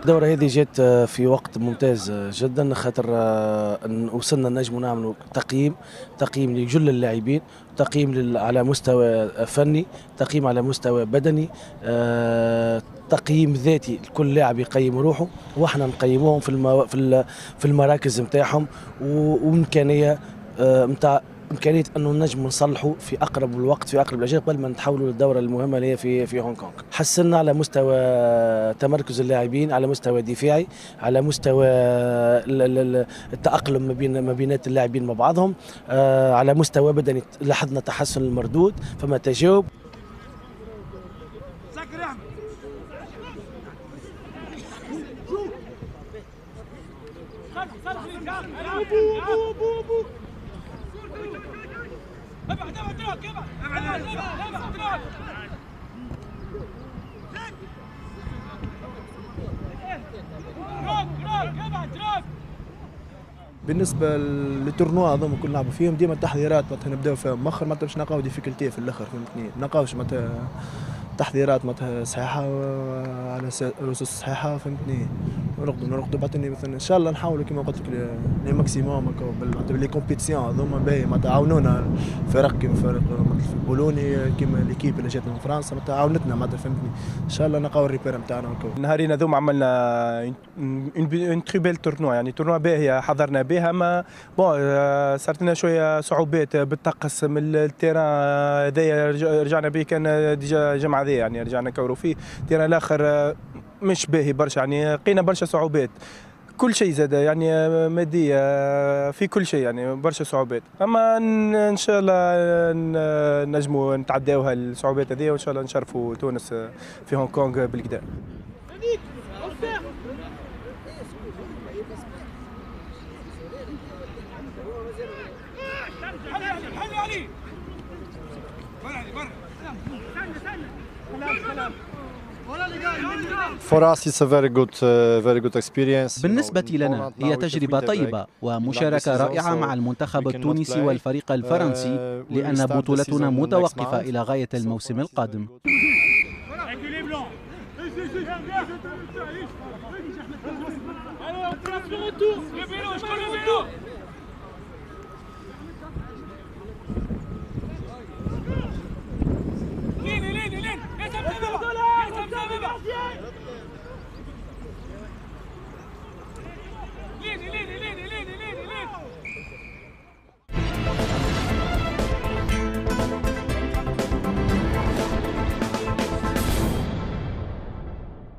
الدورة هذه جات في وقت ممتاز جدا، خاطر وصلنا نجم نعملوا تقييم لجل اللاعبين، تقييم على مستوى فني، تقييم على مستوى بدني، تقييم ذاتي. كل لاعب يقيم روحه واحنا نقيموهم في المراكز نتاعهم، وامكانيه نتاع امكانيه انه نجم نصلحوا في اقرب الوقت في اقرب الاجال قبل ما نتحولوا للدوره المهمه اللي هي في هونغ كونغ. حسنا على مستوى تمركز اللاعبين، على مستوى دفاعي، على مستوى التاقلم ما بينات اللاعبين مع بعضهم، على مستوى بدني لاحظنا تحسن المردود، فما تجاوب. بالنسبه للتورنوا هذوما كل نلعبوا فيهم ديما التحضيرات معناتها نبداو فيهم مؤخر معناتها باش نلقاو ديفيكولتي في الاخر، فهمتني ما نلقاوش معناتها تحضيرات معناتها صحيحه على اسس صحيحه، فهمتني نرقدوا بعدين مثلا ان شاء الله نحاولوا كما قلت لك لي ماكسيموم معناتها باللي كومبيتيسيون هذوما باهي معناتها عاونونا فرق كيما فرق البولوني كيما ليكيب اللي جات من فرنسا معناتها عاونتنا معناتها، فهمتني ان شاء الله نلقاو الريبير نتاعنا. النهارين هذوما عملنا اون تري بيل تورنوا، يعني تورنوا باهيه حضرنا بها، ما بون صارت لنا شويه صعوبات بالطقس من التيران هذايا رجعنا به كان ديجا جمعه هذه يعني رجعنا كوروا فيه التيران الاخر مش باهي برشا، يعني لقينا برشا صعوبات كل شيء زاد يعني ماديه في كل شيء يعني برشا صعوبات، اما ان شاء الله نجموا نتعداوها الصعوبات هذه وان شاء الله نشرفوا تونس في هونغ كونغ بالكدا. بالنسبة لنا هي تجربة طيبة ومشاركة رائعة مع المنتخب التونسي والفريق الفرنسي، لأن بطولتنا متوقفة إلى غاية الموسم القادم.